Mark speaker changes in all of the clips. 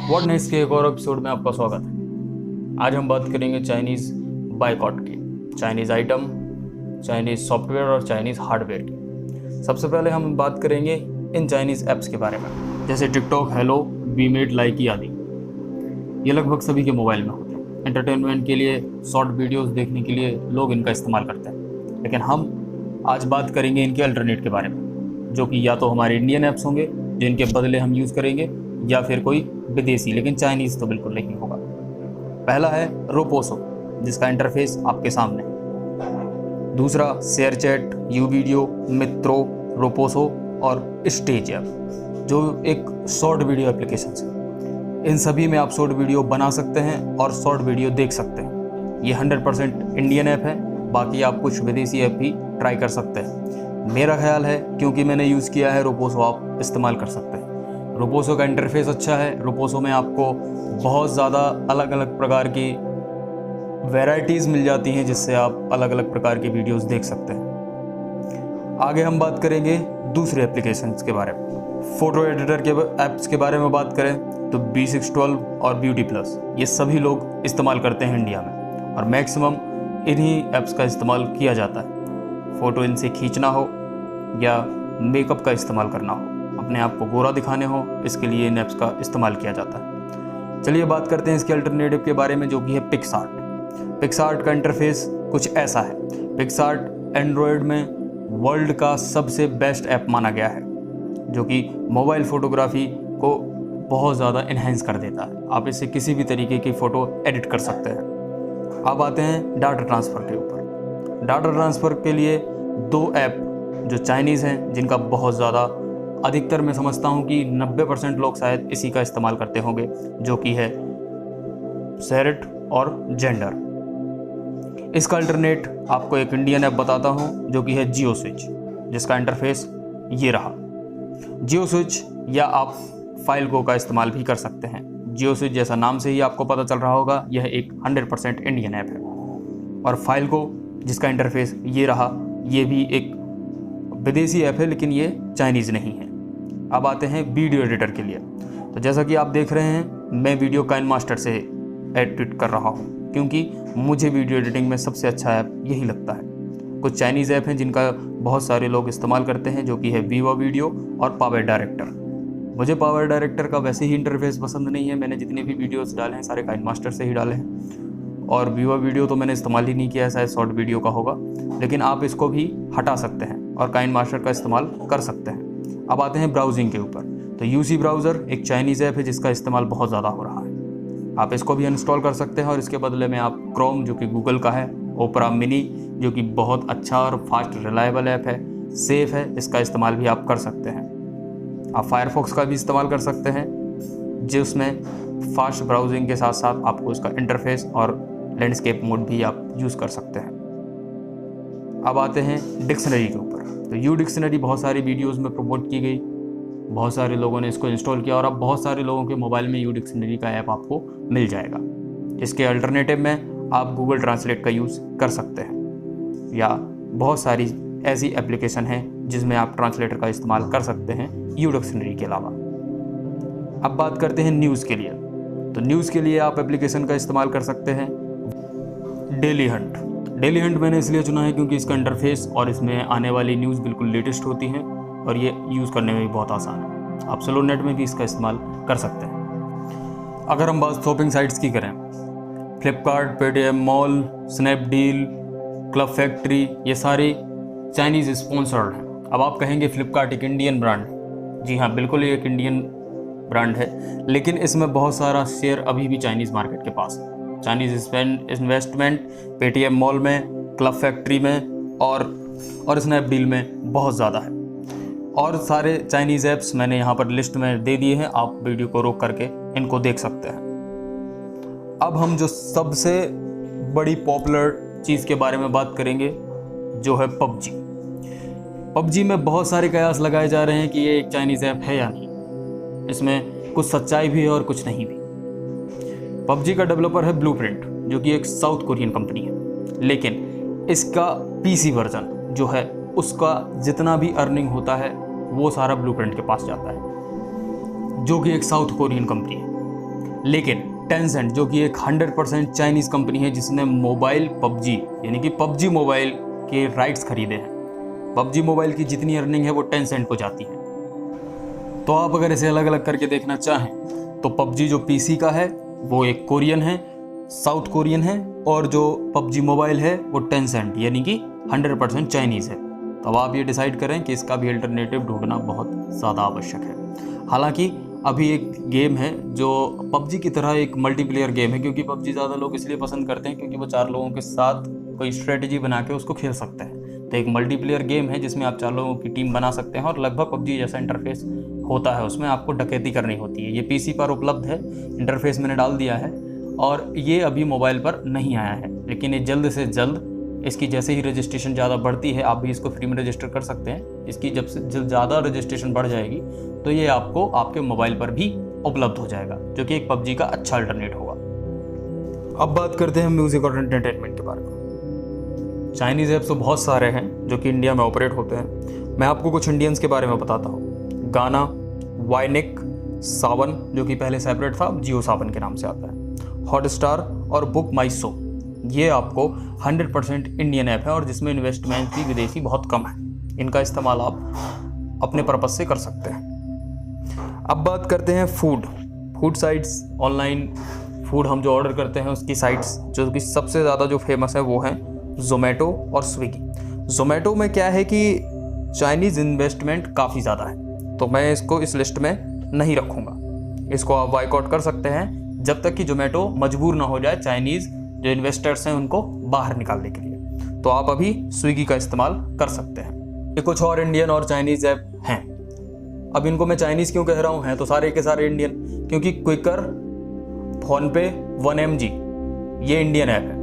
Speaker 1: What next के एक और एपिसोड में आपका स्वागत है। आज हम बात करेंगे चाइनीज़ बायकॉट की, चाइनीज़ आइटम, चाइनीज़ सॉफ्टवेयर और चाइनीज़ हार्डवेयर की। सबसे पहले हम बात करेंगे इन चाइनीज़ ऐप्स के बारे में, जैसे टिकटॉक, हेलो, वीमेट, लाइकी आदि। ये लगभग सभी के मोबाइल में होते हैं। एंटरटेनमेंट के लिए, शॉर्ट वीडियोज़ देखने के लिए लोग इनका इस्तेमाल करते हैं। लेकिन हम आज बात करेंगे इनके अल्टरनेट के बारे में, जो कि या तो हमारे इंडियन ऐप्स होंगे जिनके बदले हम यूज़ करेंगे, या फिर कोई विदेशी, लेकिन चाइनीज़ तो बिल्कुल नहीं होगा। पहला है रोपोसो, जिसका इंटरफेस आपके सामने है। दूसरा शेयर चैट, यू वीडियो, मित्रो, रोपोसो और स्टेज ऐप, जो एक शॉर्ट वीडियो एप्लीकेशन है। इन सभी में आप शॉर्ट वीडियो बना सकते हैं और शॉर्ट वीडियो देख सकते हैं। ये 100% इंडियन ऐप है, बाकी आप कुछ विदेशी ऐप भी ट्राई कर सकते हैं। मेरा ख्याल है, क्योंकि मैंने यूज़ किया है रोपोसो, आप इस्तेमाल कर सकते हैं। रोपोसो का इंटरफेस अच्छा है। रोपोसो में आपको बहुत ज़्यादा अलग अलग प्रकार की वैरायटीज़ मिल जाती हैं, जिससे आप अलग अलग प्रकार की वीडियोस देख सकते हैं। आगे हम बात करेंगे दूसरे एप्लीकेशंस के बारे में। फ़ोटो एडिटर के ऐप्स के बारे में बात करें तो B612 और ब्यूटी प्लस, ये सभी लोग इस्तेमाल करते हैं इंडिया में, और मैक्सिमम इन्हीं ऐप्स का इस्तेमाल किया जाता है। फ़ोटो इनसे खींचना हो या मेकअप का इस्तेमाल करना हो, अपने आप को गोरा दिखाने हो, इसके लिए इन ऐप्स का इस्तेमाल किया जाता है। चलिए बात करते हैं इसके अल्टरनेटिव के बारे में, जो कि है पिक्सआर्ट। पिक्सआर्ट का इंटरफेस कुछ ऐसा है। पिक्सआर्ट एंड्रॉयड में वर्ल्ड का सबसे बेस्ट ऐप माना गया है, जो कि मोबाइल फ़ोटोग्राफी को बहुत ज़्यादा इन्हेंस कर देता है। आप इससे किसी भी तरीके की फ़ोटो एडिट कर सकते हैं। अब आते हैं डाटा ट्रांसफ़र के ऊपर। डाटा ट्रांसफ़र के लिए दो ऐप जो चाइनीज़ हैं, जिनका बहुत ज़्यादा, अधिकतर मैं समझता हूँ कि 90% लोग शायद इसी का इस्तेमाल करते होंगे, जो कि है शेयरइट और जेंडर। इसका अल्टरनेट आपको एक इंडियन ऐप बताता हूँ, जो कि है जियो स्विच, जिसका इंटरफेस ये रहा। जियो स्विच या आप फाइलगो का इस्तेमाल भी कर सकते हैं। जियो स्विच जैसा नाम से ही आपको पता चल रहा होगा, यह एक 100% इंडियन ऐप है। और फाइलगो, जिसका इंटरफेस ये रहा, ये भी एक विदेशी ऐप है, लेकिन ये चाइनीज़ नहीं है। अब आते हैं वीडियो एडिटर के लिए। तो जैसा कि आप देख रहे हैं, मैं वीडियो काइनमास्टर से एडिट कर रहा हूँ, क्योंकि मुझे वीडियो एडिटिंग में सबसे अच्छा ऐप यही लगता है। कुछ चाइनीज़ ऐप हैं जिनका बहुत सारे लोग इस्तेमाल करते हैं, जो कि है वीवा वीडियो और पावर डायरेक्टर। मुझे पावर डायरेक्टर का वैसे ही इंटरफेस पसंद नहीं है। मैंने जितने भी वीडियोज़ डाले हैं सारे काइनमास्टर से ही डाले हैं, और वीवा वीडियो तो मैंने इस्तेमाल ही नहीं किया है, शायद शॉर्ट वीडियो का होगा, लेकिन आप इसको भी हटा सकते हैं और काइनमास्टर का इस्तेमाल कर सकते हैं। अब आते हैं ब्राउजिंग के ऊपर। तो यूसी ब्राउज़र एक चाइनीज़ ऐप है जिसका इस्तेमाल बहुत ज़्यादा हो रहा है। आप इसको भी इंस्टॉल कर सकते हैं, और इसके बदले में आप क्रोम, जो कि गूगल का है, ओपरा मिनी, जो कि बहुत अच्छा और फास्ट रिलायबल ऐप है, सेफ़ है, इसका इस्तेमाल भी आप कर सकते हैं। आप फायरफॉक्स का भी इस्तेमाल कर सकते हैं, जिसमें फास्ट ब्राउजिंग के साथ साथ आपको इसका इंटरफेस और लैंडस्केप मोड भी आप यूज़ कर सकते हैं। अब आते हैं डिक्शनरी के ऊपर। तो यू डिक्शनरी बहुत सारी वीडियोस में प्रमोट की गई, बहुत सारे लोगों ने इसको इंस्टॉल किया, और अब बहुत सारे लोगों के मोबाइल में यू डिक्शनरी का ऐप आपको मिल जाएगा। इसके अल्टरनेटिव में आप गूगल ट्रांसलेट का यूज़ कर सकते हैं, या बहुत सारी ऐसी एप्लीकेशन हैं जिसमें आप ट्रांसलेटर का इस्तेमाल कर सकते हैं यू डिक्शनरी के अलावा। अब बात करते हैं न्यूज़ के लिए। तो न्यूज़ के लिए आप एप्लीकेशन का इस्तेमाल कर सकते हैं डेली हंट। डेली हंट मैंने इसलिए चुना है क्योंकि इसका इंटरफेस और इसमें आने वाली न्यूज़ बिल्कुल लेटेस्ट होती हैं, और ये यूज़ करने में भी बहुत आसान है। आप स्लो नेट में भी इसका इस्तेमाल कर सकते हैं। अगर हम बात शॉपिंग साइट्स की करें, Flipkart, Paytm mall, Snapdeal, club factory, ये सारे चाइनीज़ स्पॉन्सर्ड हैं। अब आप कहेंगे फ्लिपकार्ट एक इंडियन ब्रांड, जी हाँ, बिल्कुल ये एक इंडियन ब्रांड है, लेकिन इसमें बहुत सारा शेयर अभी भी चाइनीज़ मार्केट के पास है। चाइनीज़ इन्वेस्टमेंट पेटीएम मॉल में, क्लब फैक्ट्री में और स्नैपडील में बहुत ज़्यादा है। और सारे चाइनीज़ ऐप्स मैंने यहाँ पर लिस्ट में दे दिए हैं, आप वीडियो को रोक करके इनको देख सकते हैं। अब हम जो सबसे बड़ी पॉपुलर चीज़ के बारे में बात करेंगे, जो है पबजी। पबजी में बहुत सारे कयास लगाए जा रहे हैं कि ये एक चाइनीज़ ऐप है या नहीं। इसमें कुछ सच्चाई भी है और कुछ नहीं भी। पबजी का डेवलपर है ब्लूप्रिंट, जो कि एक साउथ कोरियन कंपनी है, लेकिन इसका पीसी वर्जन जो है उसका जितना भी अर्निंग होता है वो सारा ब्लूप्रिंट के पास जाता है, जो कि एक साउथ कोरियन कंपनी है। लेकिन टेंसेंट जो कि एक 100% चाइनीज़ कंपनी है जिसने मोबाइल पबजी यानी कि पबजी मोबाइल के राइट्स खरीदे हैं, पबजी मोबाइल की जितनी अर्निंग है वो टेंसेंट को जाती है। तो आप अगर इसे अलग अलग करके देखना चाहें तो पबजी जो पीसी का है वो एक कोरियन है, साउथ कोरियन है, और जो पबजी मोबाइल है वो टेंसेंट यानी कि 100% चाइनीज़ है। तो अब आप ये डिसाइड करें कि इसका भी अल्टरनेटिव ढूंढना बहुत ज़्यादा आवश्यक है। हालांकि अभी एक गेम है जो पबजी की तरह एक मल्टीप्लेयर गेम है, क्योंकि पबजी ज़्यादा लोग इसलिए पसंद करते हैं क्योंकि वो 4 लोगों के साथ कोई स्ट्रेटजी बना के उसको खेल सकते हैं। तो एक मल्टीप्लेयर गेम है जिसमें आप 4 लोगों की टीम बना सकते हैं और लगभग पबजी जैसा इंटरफेस होता है, उसमें आपको डकैती करनी होती है। ये पीसी पर उपलब्ध है, इंटरफेस मैंने डाल दिया है, और ये अभी मोबाइल पर नहीं आया है, लेकिन ये जल्द से जल्द इसकी जैसे ही रजिस्ट्रेशन ज़्यादा बढ़ती है, आप भी इसको फ्री में रजिस्टर कर सकते हैं। इसकी जब से ज़्यादा रजिस्ट्रेशन बढ़ जाएगी तो ये आपको आपके मोबाइल पर भी उपलब्ध हो जाएगा, जो कि एक पबजी का अच्छा अल्टरनेट होगा। अब बात करते हैं म्यूज़िक और एंटरटेनमेंट के बारे में। चाइनीज़ ऐप्स तो बहुत सारे हैं जो कि इंडिया में ऑपरेट होते हैं। मैं आपको कुछ इंडियंस के बारे में बताता हूँ। गाना, वाइनिक, सावन जो कि पहले सेपरेट था, जियो सावन के नाम से आता है, हॉटस्टार और बुक माई शो, ये आपको 100% इंडियन ऐप है और जिसमें इन्वेस्टमेंट भी विदेशी बहुत कम है। इनका इस्तेमाल आप अपने पर्पस से कर सकते हैं। अब बात करते हैं फूड साइट्स, ऑनलाइन फूड हम जो ऑर्डर करते हैं उसकी साइट्स, जो कि सबसे ज़्यादा जो फेमस है वो हैं ज़ोमैटो और स्विगी। ज़ोमैटो में क्या है कि चाइनीज़ इन्वेस्टमेंट काफ़ी ज़्यादा है, तो मैं इसको इस लिस्ट में नहीं रखूँगा। इसको आप बायकॉट कर सकते हैं जब तक कि ज़ोमैटो मजबूर ना हो जाए चाइनीज़ जो इन्वेस्टर्स हैं उनको बाहर निकालने के लिए। तो आप अभी स्विगी का इस्तेमाल कर सकते हैं। ये कुछ और इंडियन और चाइनीज़ ऐप हैं। अब इनको मैं चाइनीज़ क्यों कह रहा हूँ, हैं तो सारे के सारे इंडियन, क्योंकि क्विकर, फ़ोनपे, 1mg ये इंडियन ऐप है।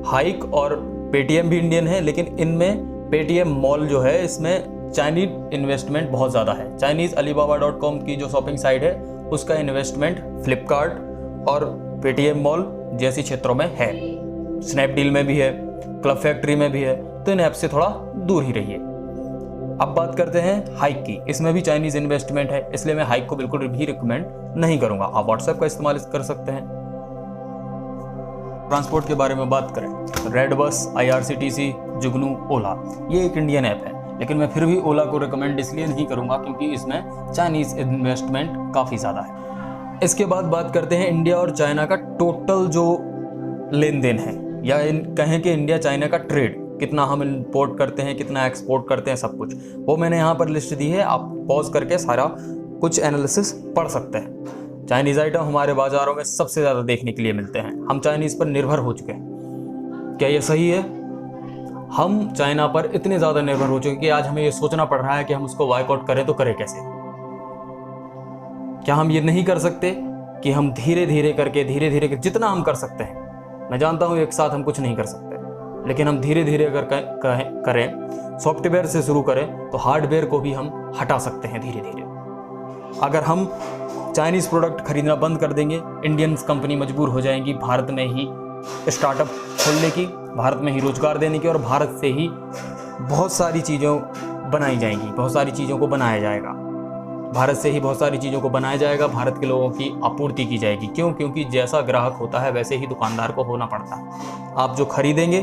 Speaker 1: हाइक और पेटीएम भी इंडियन है, लेकिन इनमें पेटीएम मॉल जो है इसमें चाइनीज इन्वेस्टमेंट बहुत ज़्यादा है। चाइनीज़ alibaba.com की जो शॉपिंग साइट है उसका इन्वेस्टमेंट फ्लिपकार्ट और पेटीएम मॉल जैसी क्षेत्रों में है, स्नैपडील में भी है, क्लब फैक्ट्री में भी है, तो इन ऐप से थोड़ा दूर ही रहिए। अब बात करते हैं हाइक की। इसमें भी चाइनीज़ इन्वेस्टमेंट है, इसलिए मैं हाइक को बिल्कुल भी रिकमेंड नहीं करूंगा। आप व्हाट्सएप का इस्तेमाल कर सकते हैं। ट्रांसपोर्ट के बारे में बात करें, रेड बस, IRCTC, जुगनू, ओला, ये एक इंडियन ऐप है, लेकिन मैं फिर भी ओला को रिकमेंड इसलिए नहीं करूंगा क्योंकि इसमें चाइनीज़ इन्वेस्टमेंट काफ़ी ज़्यादा है। इसके बाद बात करते हैं इंडिया और चाइना का टोटल जो लेन देन है, या कहें कि इंडिया चाइना का ट्रेड, कितना हम इंपोर्ट करते हैं, कितना एक्सपोर्ट करते हैं, सब कुछ वो मैंने यहाँ पर लिस्ट दी है। आप पॉज करके सारा कुछ एनालिसिस पढ़ सकते हैं। चाइनीज़ आइटम हमारे बाज़ारों में सबसे ज़्यादा देखने के लिए मिलते हैं। हम चाइनीज़ पर निर्भर हो चुके हैं। क्या ये सही है? हम चाइना पर इतने ज़्यादा निर्भर हो चुके हैं कि आज हमें ये सोचना पड़ रहा है कि हम उसको बायकॉट करें तो करें कैसे। क्या हम ये नहीं कर सकते कि हम धीरे धीरे करके जितना हम कर सकते हैं, मैं जानता हूँ एक साथ हम कुछ नहीं कर सकते, लेकिन हम धीरे धीरे अगर करें, सॉफ्टवेयर से शुरू करें तो हार्डवेयर को भी हम हटा सकते हैं धीरे धीरे। अगर हम चाइनीज़ प्रोडक्ट खरीदना बंद कर देंगे, इंडियन कंपनी मजबूर हो जाएंगी भारत में ही स्टार्टअप खोलने की, भारत में ही रोजगार देने की, और भारत से ही बहुत सारी चीज़ों बनाई जाएंगी, बहुत सारी चीज़ों को बनाया जाएगा। भारत से ही बहुत सारी चीज़ों को बनाया जाएगा, भारत के लोगों की आपूर्ति की जाएगी। क्यों? क्योंकि जैसा ग्राहक होता है वैसे ही दुकानदार को होना पड़ता है। आप जो खरीदेंगे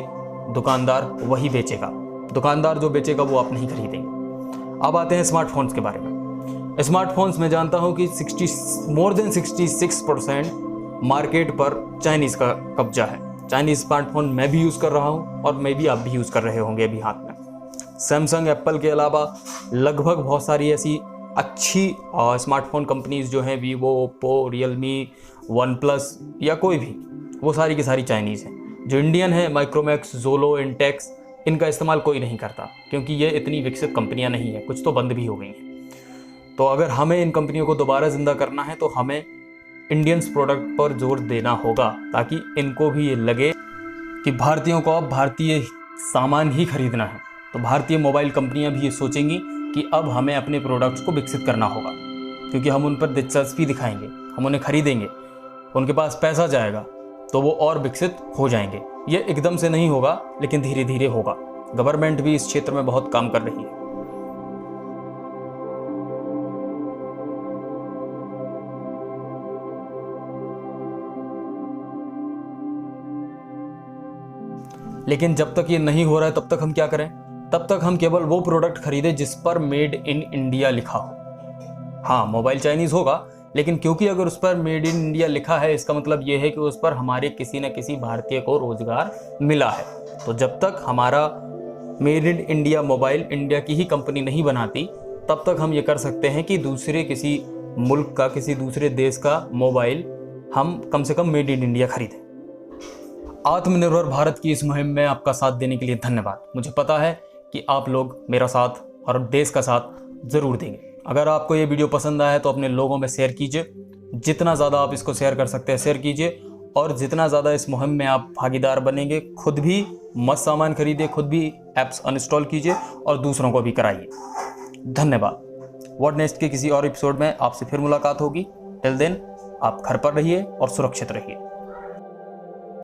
Speaker 1: दुकानदार वही बेचेगा, दुकानदार जो बेचेगा वो आप नहीं खरीदेंगे। अब आते हैं स्मार्टफोन्स के बारे में। स्मार्टफोन्स में जानता हूँ कि मोर देन 66% मार्केट पर चाइनीज़ का कब्जा है। चाइनीज़ स्मार्टफोन मैं भी यूज़ कर रहा हूँ और मैं भी आप भी यूज़ कर रहे होंगे अभी हाथ में। सैमसंग, एप्पल के अलावा लगभग बहुत सारी ऐसी अच्छी स्मार्टफोन कंपनीज़ जो हैं, Vivo, Oppo, Realme, one plus या कोई भी, वो सारी की सारी चाइनीज़ हैं। जो इंडियन है, माइक्रोमैक्स, जोलो, इंटेक्स, इनका इस्तेमाल कोई नहीं करता क्योंकि ये इतनी विकसित कंपनियां नहीं हैं, कुछ तो बंद भी हो गई हैं। तो अगर हमें इन कंपनियों को दोबारा ज़िंदा करना है तो हमें इंडियंस प्रोडक्ट पर जोर देना होगा, ताकि इनको भी ये लगे कि भारतीयों को अब भारतीय सामान ही खरीदना है। तो भारतीय मोबाइल कंपनियां भी ये सोचेंगी कि अब हमें अपने प्रोडक्ट्स को विकसित करना होगा, क्योंकि हम उन पर दिलचस्पी दिखाएंगे, हम उन्हें खरीदेंगे, उनके पास पैसा जाएगा तो वो और विकसित हो जाएंगे। ये एकदम से नहीं होगा, लेकिन धीरे धीरे होगा। गवर्नमेंट भी इस क्षेत्र में बहुत काम कर रही है। लेकिन जब तक ये नहीं हो रहा है तब तक हम क्या करें? तब तक हम केवल वो प्रोडक्ट खरीदें जिस पर मेड इन इंडिया लिखा हो। हाँ, मोबाइल चाइनीज होगा, लेकिन क्योंकि अगर उस पर मेड इन इंडिया लिखा है, इसका मतलब ये है कि उस पर हमारे किसी न किसी भारतीय को रोजगार मिला है। तो जब तक हमारा made in India mobile India की ही कंपनी नहीं बनाती, तब तक हम ये कर सकते हैं कि दूसरे किसी मुल्क का, किसी दूसरे देश का मोबाइल हम कम से कम मेड इन इंडिया खरीदें। आत्मनिर्भर भारत की इस मुहिम में आपका साथ देने के लिए धन्यवाद। मुझे पता है कि आप लोग मेरा साथ और देश का साथ ज़रूर देंगे। अगर आपको ये वीडियो पसंद आया तो अपने लोगों में शेयर कीजिए। जितना ज़्यादा आप इसको शेयर कर सकते हैं शेयर कीजिए, और जितना ज़्यादा इस मुहिम में आप भागीदार बनेंगे, खुद भी मत सामान खरीदिए, खुद भी ऐप्स अनइंस्टॉल कीजिए और दूसरों को भी कराइए। धन्यवाद। व्हाट नेक्स्ट के किसी और एपिसोड में आपसे फिर मुलाकात होगी। टिल देन आप घर पर रहिए और सुरक्षित रहिए।